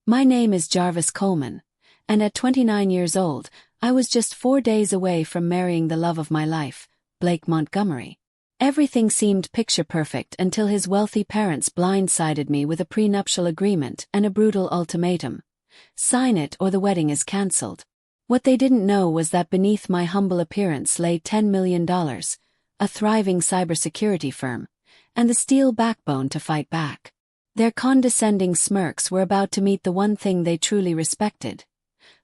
My name is Jarvis Coleman, and at 29 years old, I was just 4 days away from marrying the love of my life, Blake Montgomery. Everything seemed picture-perfect until his wealthy parents blindsided me with a prenuptial agreement and a brutal ultimatum. Sign it or the wedding is cancelled. What they didn't know was that beneath my humble appearance lay $10 million, a thriving cybersecurity firm, and the steel backbone to fight back. Their condescending smirks were about to meet the one thing they truly respected: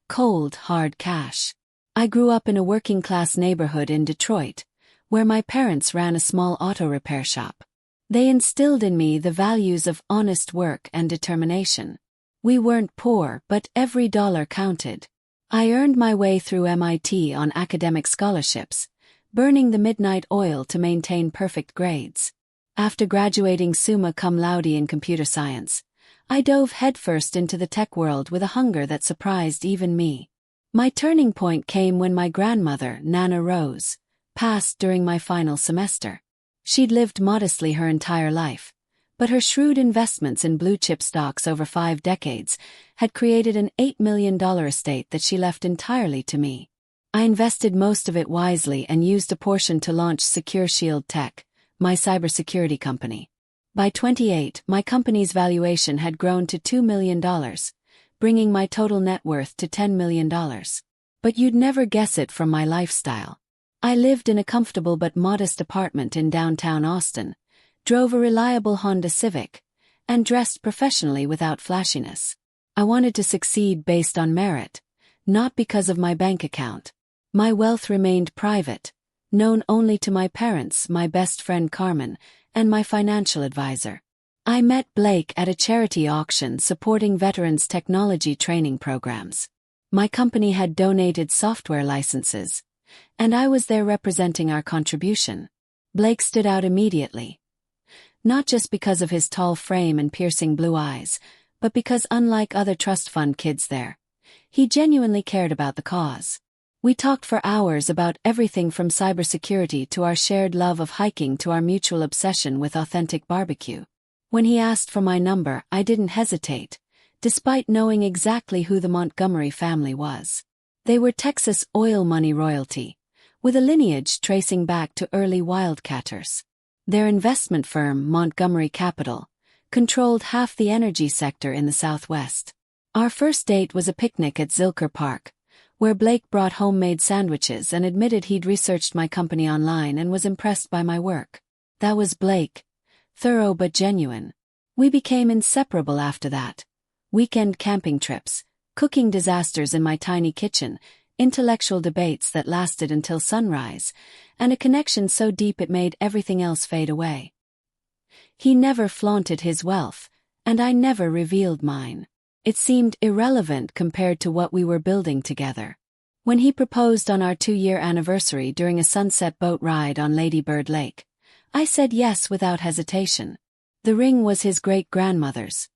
cold, hard cash. I grew up in a working-class neighborhood in Detroit, where my parents ran a small auto repair shop. They instilled in me the values of honest work and determination. We weren't poor, but every dollar counted. I earned my way through MIT on academic scholarships, burning the midnight oil to maintain perfect grades. After graduating summa cum laude in computer science, I dove headfirst into the tech world with a hunger that surprised even me. My turning point came when my grandmother, Nana Rose, passed during my final semester. She'd lived modestly her entire life, but her shrewd investments in blue-chip stocks over 5 decades had created an $8 million estate that she left entirely to me. I invested most of it wisely and used a portion to launch Secure Shield Tech, my cybersecurity company. By 28, my company's valuation had grown to $2 million, bringing my total net worth to $10 million. But you'd never guess it from my lifestyle. I lived in a comfortable but modest apartment in downtown Austin, drove a reliable Honda Civic, and dressed professionally without flashiness. I wanted to succeed based on merit, not because of my bank account. My wealth remained private, known only to my parents, my best friend Carmen, and my financial advisor. I met Blake at a charity auction supporting veterans' technology training programs. My company had donated software licenses, and I was there representing our contribution. Blake stood out immediately. Not just because of his tall frame and piercing blue eyes, but because unlike other trust fund kids there, he genuinely cared about the cause. We talked for hours about everything from cybersecurity to our shared love of hiking to our mutual obsession with authentic barbecue. When he asked for my number, I didn't hesitate, despite knowing exactly who the Montgomery family was. They were Texas oil money royalty, with a lineage tracing back to early wildcatters. Their investment firm, Montgomery Capital, controlled half the energy sector in the Southwest. Our first date was a picnic at Zilker Park, where Blake brought homemade sandwiches and admitted he'd researched my company online and was impressed by my work. That was Blake, thorough but genuine. We became inseparable after that. Weekend camping trips, cooking disasters in my tiny kitchen, intellectual debates that lasted until sunrise, and a connection so deep it made everything else fade away. He never flaunted his wealth, and I never revealed mine. It seemed irrelevant compared to what we were building together. When he proposed on our 2-year anniversary during a sunset boat ride on Lady Bird Lake, I said yes without hesitation. The ring was his great-grandmother's,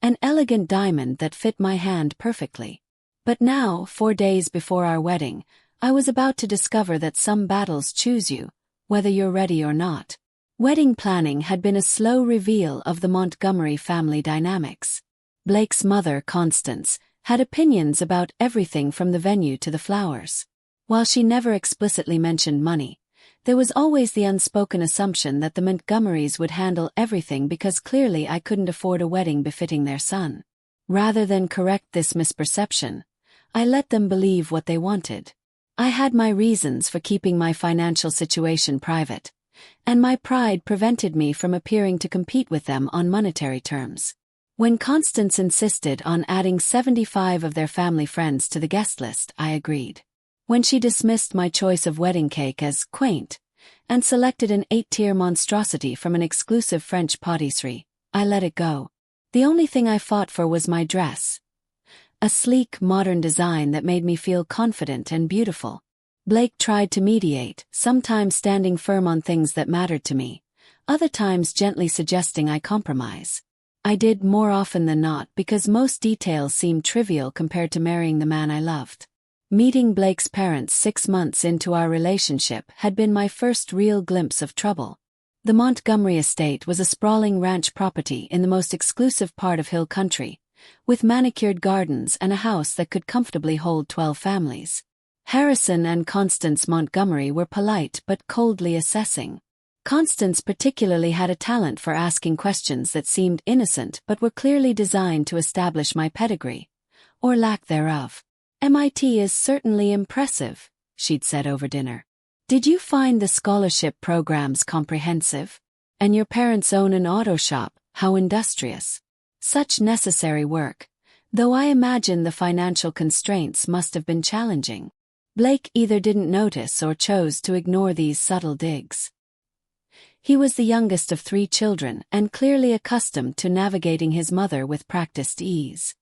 an elegant diamond that fit my hand perfectly. But now, 4 days before our wedding, I was about to discover that some battles choose you, whether you're ready or not. Wedding planning had been a slow reveal of the Montgomery family dynamics. Blake's mother, Constance, had opinions about everything from the venue to the flowers. While she never explicitly mentioned money, there was always the unspoken assumption that the Montgomerys would handle everything because clearly I couldn't afford a wedding befitting their son. Rather than correct this misperception, I let them believe what they wanted. I had my reasons for keeping my financial situation private, and my pride prevented me from appearing to compete with them on monetary terms. When Constance insisted on adding 75 of their family friends to the guest list, I agreed. When she dismissed my choice of wedding cake as quaint, and selected an 8-tier monstrosity from an exclusive French patisserie, I let it go. The only thing I fought for was my dress. A sleek, modern design that made me feel confident and beautiful. Blake tried to mediate, sometimes standing firm on things that mattered to me, other times gently suggesting I compromise. I did more often than not because most details seemed trivial compared to marrying the man I loved. Meeting Blake's parents 6 months into our relationship had been my first real glimpse of trouble. The Montgomery estate was a sprawling ranch property in the most exclusive part of Hill Country, with manicured gardens and a house that could comfortably hold 12 families. Harrison and Constance Montgomery were polite but coldly assessing. Constance particularly had a talent for asking questions that seemed innocent but were clearly designed to establish my pedigree, or lack thereof. "MIT is certainly impressive," she'd said over dinner. "Did you find the scholarship programs comprehensive? And your parents own an auto shop, how industrious. Such necessary work, though I imagine the financial constraints must have been challenging." Blake either didn't notice or chose to ignore these subtle digs. He was the youngest of 3 children and clearly accustomed to navigating his mother with practiced ease.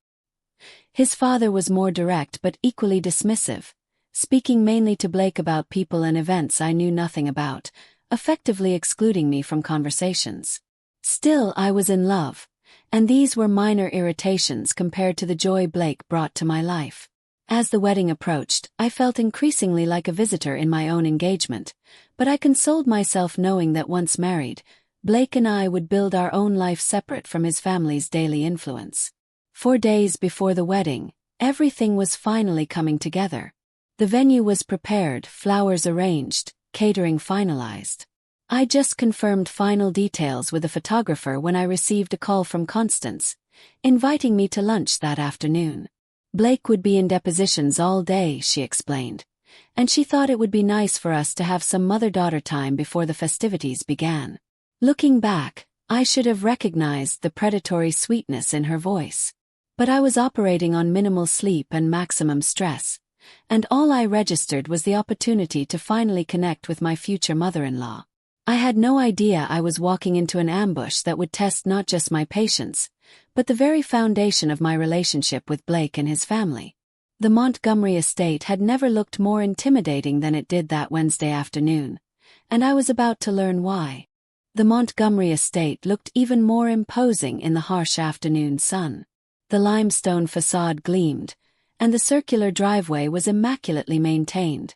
His father was more direct but equally dismissive, speaking mainly to Blake about people and events I knew nothing about, effectively excluding me from conversations. Still, I was in love, and these were minor irritations compared to the joy Blake brought to my life. As the wedding approached, I felt increasingly like a visitor in my own engagement, but I consoled myself knowing that once married, Blake and I would build our own life separate from his family's daily influence. 4 days before the wedding, everything was finally coming together. The venue was prepared, flowers arranged, catering finalized. I just confirmed final details with a photographer when I received a call from Constance, inviting me to lunch that afternoon. Blake would be in depositions all day, she explained, and she thought it would be nice for us to have some mother-daughter time before the festivities began. Looking back, I should have recognized the predatory sweetness in her voice. But I was operating on minimal sleep and maximum stress, and all I registered was the opportunity to finally connect with my future mother-in-law. I had no idea I was walking into an ambush that would test not just my patience, but the very foundation of my relationship with Blake and his family. The Montgomery estate had never looked more intimidating than it did that Wednesday afternoon, and I was about to learn why. The Montgomery estate looked even more imposing in the harsh afternoon sun. The limestone facade gleamed, and the circular driveway was immaculately maintained.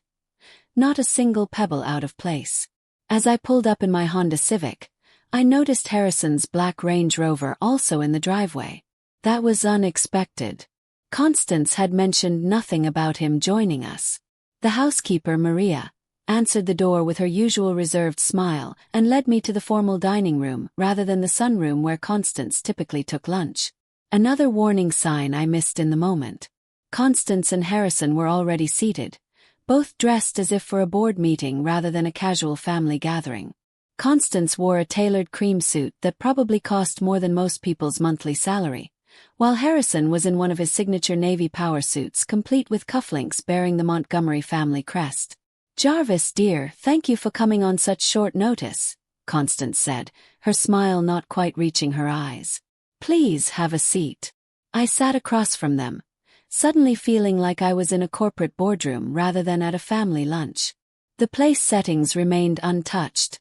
Not a single pebble out of place. As I pulled up in my Honda Civic, I noticed Harrison's black Range Rover also in the driveway. That was unexpected. Constance had mentioned nothing about him joining us. The housekeeper, Maria, answered the door with her usual reserved smile and led me to the formal dining room rather than the sunroom where Constance typically took lunch. Another warning sign I missed in the moment. Constance and Harrison were already seated, both dressed as if for a board meeting rather than a casual family gathering. Constance wore a tailored cream suit that probably cost more than most people's monthly salary, while Harrison was in one of his signature Navy power suits complete with cufflinks bearing the Montgomery family crest. "Jarvis, dear, thank you for coming on such short notice," Constance said, her smile not quite reaching her eyes. "Please have a seat." I sat across from them, suddenly feeling like I was in a corporate boardroom rather than at a family lunch. The place settings remained untouched.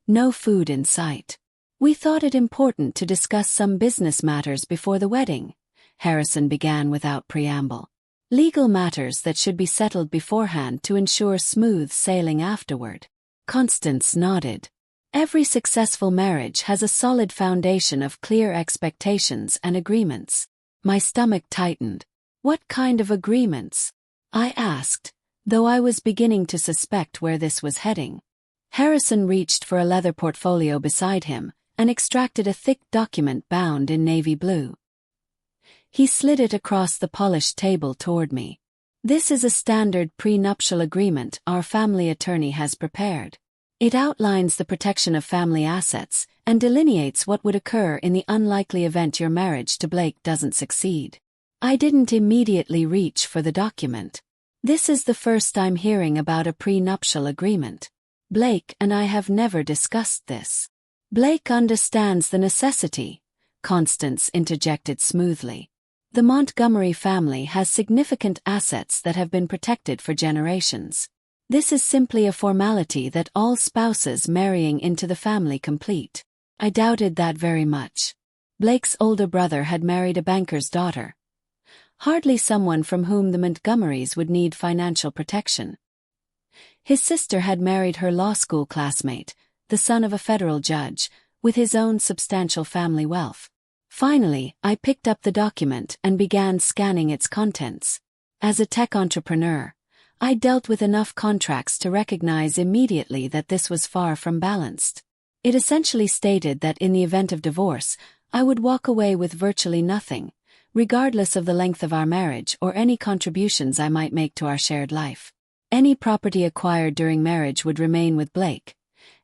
No food in sight. "We thought it important to discuss some business matters before the wedding," Harrison began without preamble. "Legal matters that should be settled beforehand to ensure smooth sailing afterward." Constance nodded. Every successful marriage has a solid foundation of clear expectations and agreements. My stomach tightened. "What kind of agreements?" I asked, though I was beginning to suspect where this was heading. Harrison reached for a leather portfolio beside him and extracted a thick document bound in navy blue. He slid it across the polished table toward me. "This is a standard prenuptial agreement our family attorney has prepared. It outlines the protection of family assets and delineates what would occur in the unlikely event your marriage to Blake doesn't succeed." I didn't immediately reach for the document. This is the first I'm hearing about a prenuptial agreement. Blake and I have never discussed this. "Blake understands the necessity," Constance interjected smoothly. "The Montgomery family has significant assets that have been protected for generations. This is simply a formality that all spouses marrying into the family complete." I doubted that very much. Blake's older brother had married a banker's daughter. Hardly someone from whom the Montgomerys would need financial protection. His sister had married her law school classmate, the son of a federal judge, with his own substantial family wealth. Finally, I picked up the document and began scanning its contents. As a tech entrepreneur, I dealt with enough contracts to recognize immediately that this was far from balanced. It essentially stated that in the event of divorce, I would walk away with virtually nothing, regardless of the length of our marriage or any contributions I might make to our shared life. Any property acquired during marriage would remain with Blake,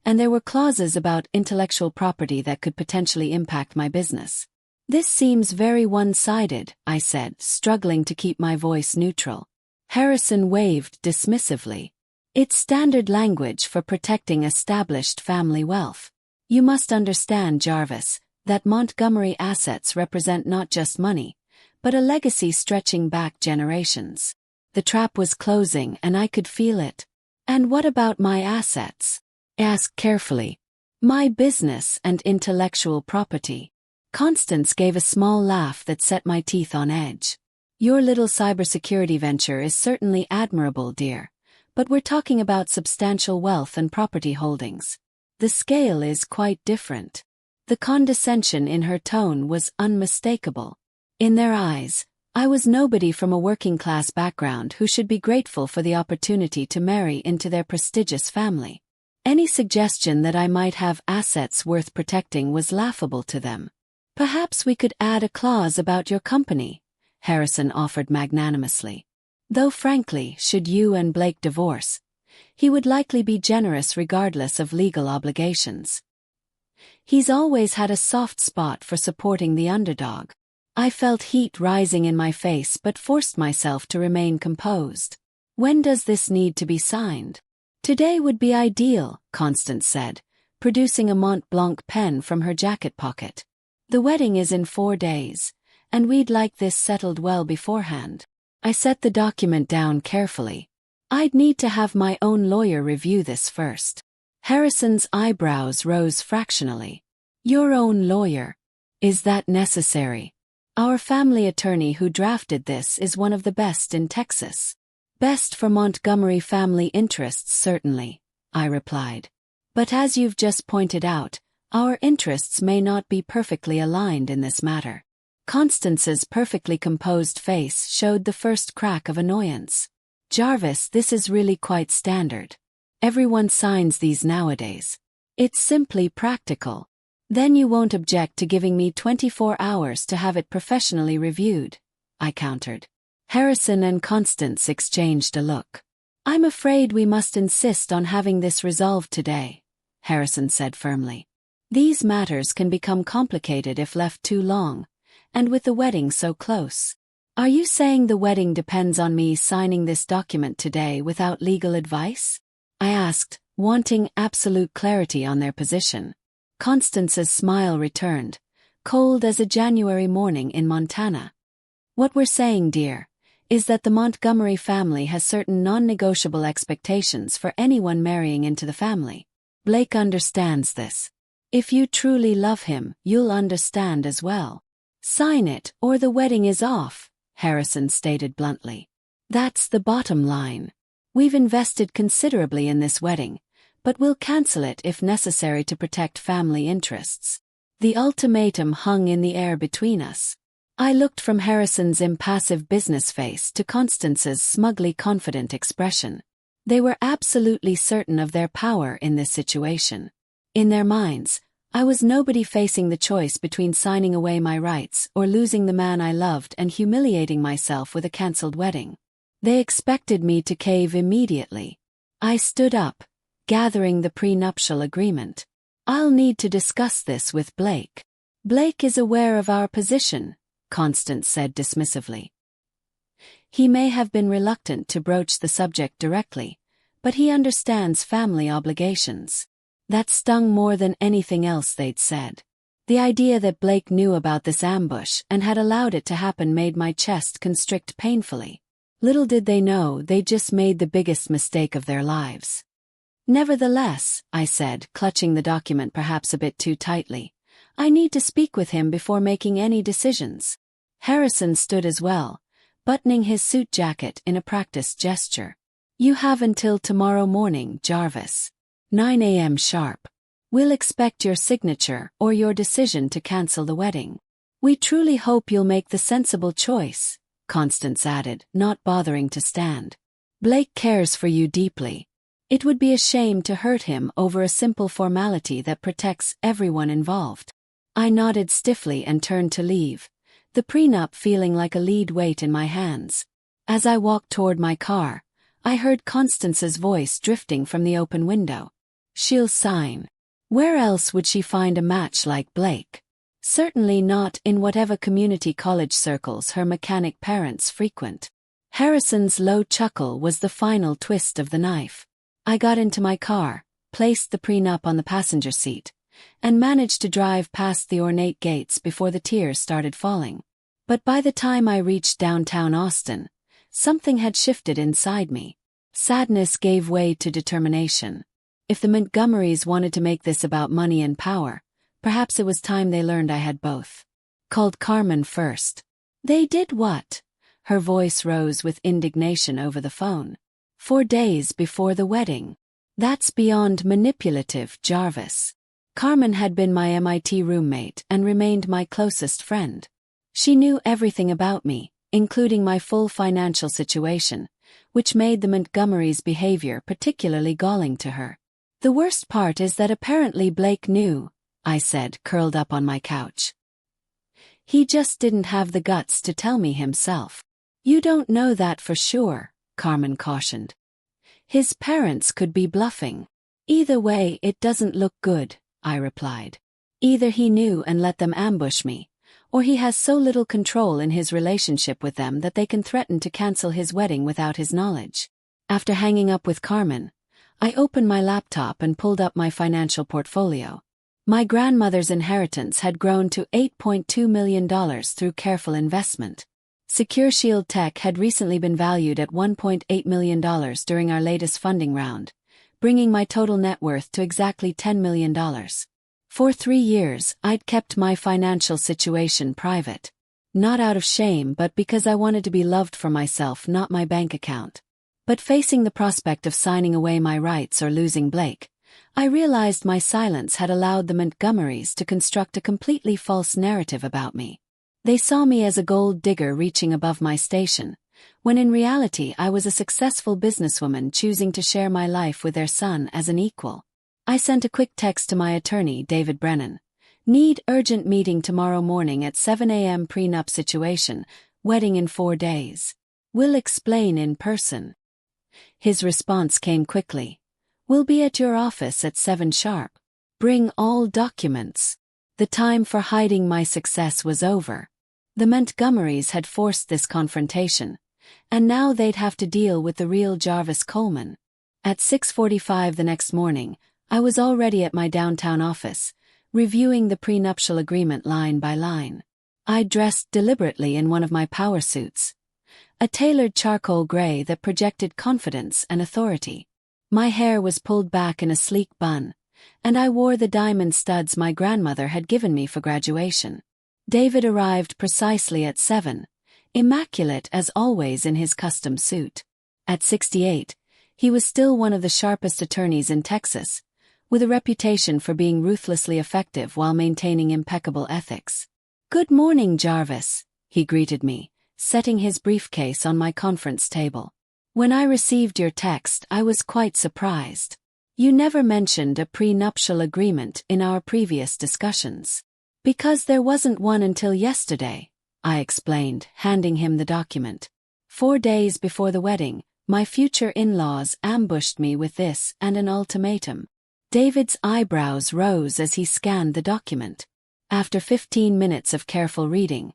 and there were clauses about intellectual property that could potentially impact my business. This seems very one-sided, I said, struggling to keep my voice neutral. Harrison waved dismissively. It's standard language for protecting established family wealth. You must understand, Jarvis, that Montgomery assets represent not just money, but a legacy stretching back generations. The trap was closing and I could feel it. And what about my assets? I asked carefully. My business and intellectual property. Constance gave a small laugh that set my teeth on edge. Your little cybersecurity venture is certainly admirable, dear, but we're talking about substantial wealth and property holdings. The scale is quite different. The condescension in her tone was unmistakable. In their eyes, I was nobody from a working-class background who should be grateful for the opportunity to marry into their prestigious family. Any suggestion that I might have assets worth protecting was laughable to them. Perhaps we could add a clause about your company, Harrison offered magnanimously. Though frankly, should you and Blake divorce, he would likely be generous regardless of legal obligations. He's always had a soft spot for supporting the underdog. I felt heat rising in my face but forced myself to remain composed. When does this need to be signed? Today would be ideal, Constance said, producing a Mont Blanc pen from her jacket pocket. The wedding is in 4 days, and we'd like this settled well beforehand. I set the document down carefully. I'd need to have my own lawyer review this first. Harrison's eyebrows rose fractionally. Your own lawyer? Is that necessary? Our family attorney who drafted this is one of the best in Texas. Best for Montgomery family interests, certainly, I replied. But as you've just pointed out, our interests may not be perfectly aligned in this matter. Constance's perfectly composed face showed the first crack of annoyance. Jarvis, this is really quite standard. Everyone signs these nowadays. It's simply practical. Then you won't object to giving me 24 hours to have it professionally reviewed, I countered. Harrison and Constance exchanged a look. I'm afraid we must insist on having this resolved today, Harrison said firmly. These matters can become complicated if left too long, and with the wedding so close. Are you saying the wedding depends on me signing this document today without legal advice? I asked, wanting absolute clarity on their position. Constance's smile returned, cold as a January morning in Montana. What we're saying, dear, is that the Montgomery family has certain non-negotiable expectations for anyone marrying into the family. Blake understands this. If you truly love him, you'll understand as well. Sign it, or the wedding is off, Harrison stated bluntly. That's the bottom line. We've invested considerably in this wedding, but we'll cancel it if necessary to protect family interests. The ultimatum hung in the air between us. I looked from Harrison's impassive business face to Constance's smugly confident expression. They were absolutely certain of their power in this situation. In their minds, I was nobody facing the choice between signing away my rights or losing the man I loved and humiliating myself with a cancelled wedding. They expected me to cave immediately. I stood up, gathering the prenuptial agreement. I'll need to discuss this with Blake. Blake is aware of our position, Constance said dismissively. He may have been reluctant to broach the subject directly, but he understands family obligations. That stung more than anything else they'd said. The idea that Blake knew about this ambush and had allowed it to happen made my chest constrict painfully. Little did they know they'd just made the biggest mistake of their lives. Nevertheless, I said, clutching the document perhaps a bit too tightly, I need to speak with him before making any decisions. Harrison stood as well, buttoning his suit jacket in a practiced gesture. You have until tomorrow morning, Jarvis. 9 a.m. sharp. We'll expect your signature or your decision to cancel the wedding. We truly hope you'll make the sensible choice, Constance added, not bothering to stand. Blake cares for you deeply. It would be a shame to hurt him over a simple formality that protects everyone involved. I nodded stiffly and turned to leave, the prenup feeling like a lead weight in my hands. As I walked toward my car, I heard Constance's voice drifting from the open window. She'll sign. Where else would she find a match like Blake? Certainly not in whatever community college circles her mechanic parents frequent. Harrison's low chuckle was the final twist of the knife. I got into my car, placed the prenup on the passenger seat, and managed to drive past the ornate gates before the tears started falling. But by the time I reached downtown Austin, something had shifted inside me. Sadness gave way to determination. If the Montgomerys wanted to make this about money and power, perhaps it was time they learned I had both. Called Carmen first. They did what? Her voice rose with indignation over the phone. 4 days before the wedding. That's beyond manipulative, Jarvis. Carmen had been my MIT roommate and remained my closest friend. She knew everything about me, including my full financial situation, which made the Montgomerys' behavior particularly galling to her. The worst part is that apparently Blake knew, I said, curled up on my couch. He just didn't have the guts to tell me himself. You don't know that for sure, Carmen cautioned. His parents could be bluffing. Either way, it doesn't look good, I replied. Either he knew and let them ambush me, or he has so little control in his relationship with them that they can threaten to cancel his wedding without his knowledge. After hanging up with Carmen, I opened my laptop and pulled up my financial portfolio. My grandmother's inheritance had grown to $8.2 million through careful investment. Secure Shield Tech had recently been valued at $1.8 million during our latest funding round, bringing my total net worth to exactly $10 million. For 3 years, I'd kept my financial situation private. Not out of shame, but because I wanted to be loved for myself, not my bank account. But facing the prospect of signing away my rights or losing Blake, I realized my silence had allowed the Montgomerys to construct a completely false narrative about me. They saw me as a gold digger reaching above my station, when in reality I was a successful businesswoman choosing to share my life with their son as an equal. I sent a quick text to my attorney, David Brennan. Need urgent meeting tomorrow morning at 7 a.m. prenup situation, wedding in 4 days. Will explain in person. His response came quickly. We'll be at your office at 7 sharp. Bring all documents. The time for hiding my success was over. The Montgomerys had forced this confrontation, and now they'd have to deal with the real Jarvis Coleman. At 6:45 the next morning, I was already at my downtown office, reviewing the prenuptial agreement line by line. I dressed deliberately in one of my power suits, a tailored charcoal gray that projected confidence and authority. My hair was pulled back in a sleek bun, and I wore the diamond studs my grandmother had given me for graduation. David arrived precisely at 7, immaculate as always in his custom suit. At 68, he was still one of the sharpest attorneys in Texas, with a reputation for being ruthlessly effective while maintaining impeccable ethics. Good morning, Jarvis, he greeted me, setting his briefcase on my conference table. When I received your text, I was quite surprised. You never mentioned a prenuptial agreement in our previous discussions. Because there wasn't one until yesterday, I explained, handing him the document. 4 days before the wedding, my future in-laws ambushed me with this and an ultimatum. David's eyebrows rose as he scanned the document. After 15 minutes of careful reading,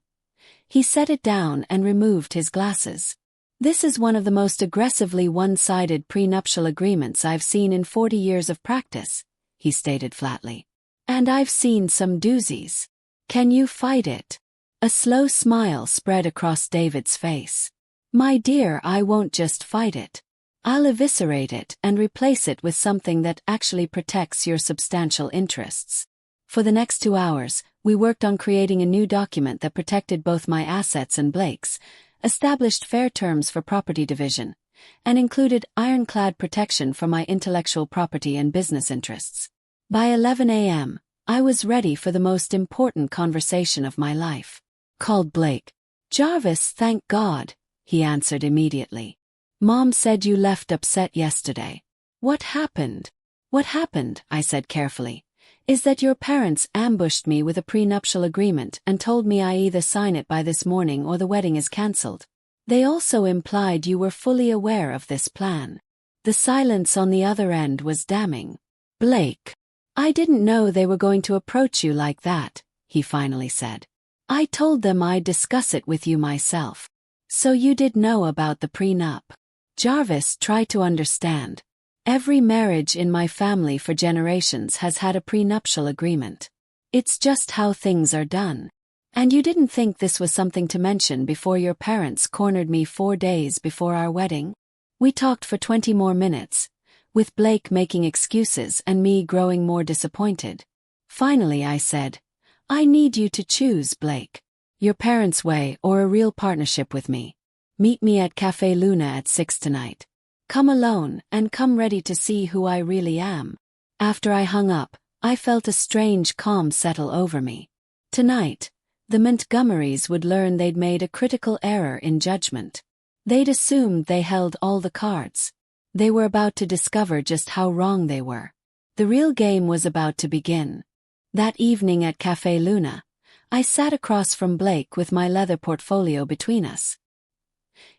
he set it down and removed his glasses. This is one of the most aggressively one-sided prenuptial agreements I've seen in 40 years of practice, he stated flatly. And I've seen some doozies. Can you fight it? A slow smile spread across David's face. My dear, I won't just fight it. I'll eviscerate it and replace it with something that actually protects your substantial interests. For the next 2 hours, we worked on creating a new document that protected both my assets and Blake's, established fair terms for property division, and included ironclad protection for my intellectual property and business interests. By 11 a.m., I was ready for the most important conversation of my life. Called Blake. Jarvis, thank God, he answered immediately. Mom said you left upset yesterday. What happened? What happened, I said carefully, is that your parents ambushed me with a prenuptial agreement and told me I either sign it by this morning or the wedding is cancelled. They also implied you were fully aware of this plan. The silence on the other end was damning. Blake. I didn't know they were going to approach you like that, he finally said. I told them I'd discuss it with you myself. So you did know about the prenup. Jarvis, try to understand. Every marriage in my family for generations has had a prenuptial agreement. It's just how things are done. And you didn't think this was something to mention before your parents cornered me 4 days before our wedding? We talked for 20 more minutes, with Blake making excuses and me growing more disappointed. Finally I said, I need you to choose, Blake. Your parents' way or a real partnership with me. Meet me at Café Luna at 6 tonight. Come alone and come ready to see who I really am. After I hung up, I felt a strange calm settle over me. Tonight, the Montgomerys would learn they'd made a critical error in judgment. They'd assumed they held all the cards. They were about to discover just how wrong they were. The real game was about to begin. That evening at Café Luna, I sat across from Blake with my leather portfolio between us.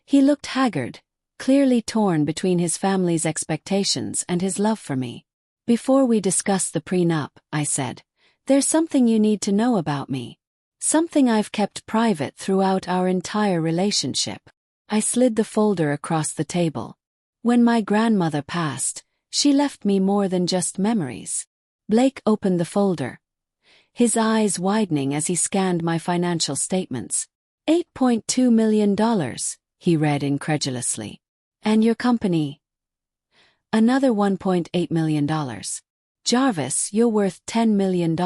He looked haggard, clearly torn between his family's expectations and his love for me. Before we discuss the prenup, I said, there's something you need to know about me. Something I've kept private throughout our entire relationship. I slid the folder across the table. When my grandmother passed, she left me more than just memories. Blake opened the folder, his eyes widening as he scanned my financial statements. $8.2 million, he read incredulously. And your company? Another $1.8 million. Jarvis, you're worth $10 million.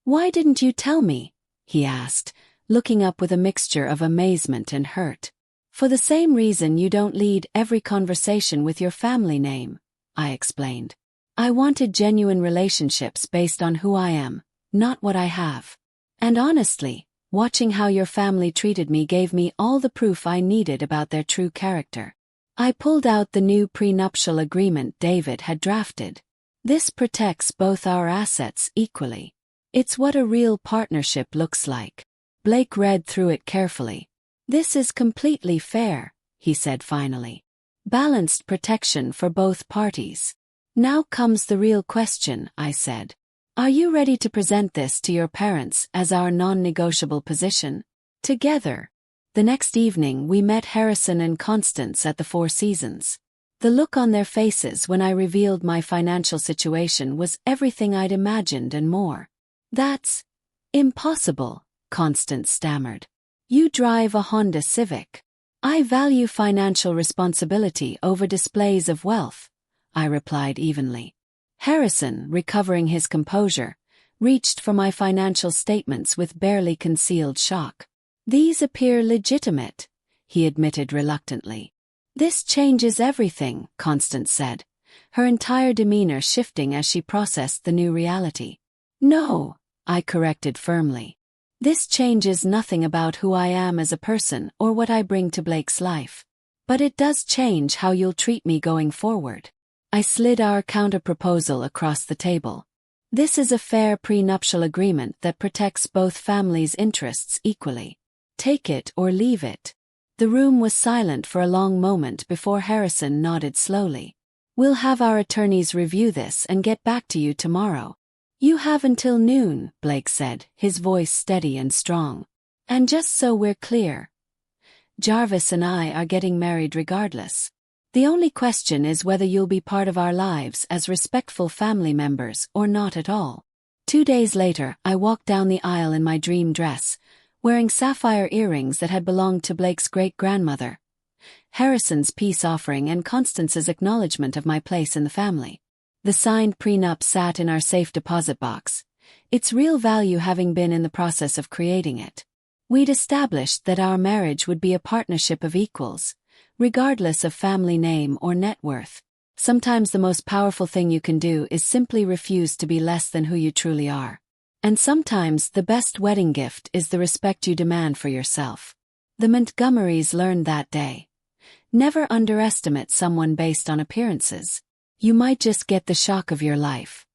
Why didn't you tell me? He asked, looking up with a mixture of amazement and hurt. For the same reason you don't lead every conversation with your family name, I explained. I wanted genuine relationships based on who I am, not what I have. And honestly, watching how your family treated me gave me all the proof I needed about their true character. I pulled out the new prenuptial agreement David had drafted. This protects both our assets equally. It's what a real partnership looks like. Blake read through it carefully. This is completely fair, he said finally. Balanced protection for both parties. Now comes the real question, I said. Are you ready to present this to your parents as our non-negotiable position? Together. The next evening we met Harrison and Constance at the Four Seasons. The look on their faces when I revealed my financial situation was everything I'd imagined and more. That's impossible, Constance stammered. You drive a Honda Civic. I value financial responsibility over displays of wealth, I replied evenly. Harrison, recovering his composure, reached for my financial statements with barely concealed shock. These appear legitimate, he admitted reluctantly. This changes everything, Constance said, her entire demeanor shifting as she processed the new reality. No, I corrected firmly. This changes nothing about who I am as a person or what I bring to Blake's life. But it does change how you'll treat me going forward. I slid our counter-proposal across the table. This is a fair prenuptial agreement that protects both families' interests equally. Take it or leave it. The room was silent for a long moment before Harrison nodded slowly. We'll have our attorneys review this and get back to you tomorrow. You have until noon, Blake said, his voice steady and strong. And just so we're clear, Jarvis and I are getting married regardless. The only question is whether you'll be part of our lives as respectful family members or not at all. 2 days later, I walked down the aisle in my dream dress, wearing sapphire earrings that had belonged to Blake's great-grandmother, Harrison's peace offering and Constance's acknowledgement of my place in the family. The signed prenup sat in our safe deposit box, its real value having been in the process of creating it. We'd established that our marriage would be a partnership of equals, regardless of family name or net worth. Sometimes the most powerful thing you can do is simply refuse to be less than who you truly are. And sometimes the best wedding gift is the respect you demand for yourself. The Montgomerys learned that day. Never underestimate someone based on appearances. You might just get the shock of your life.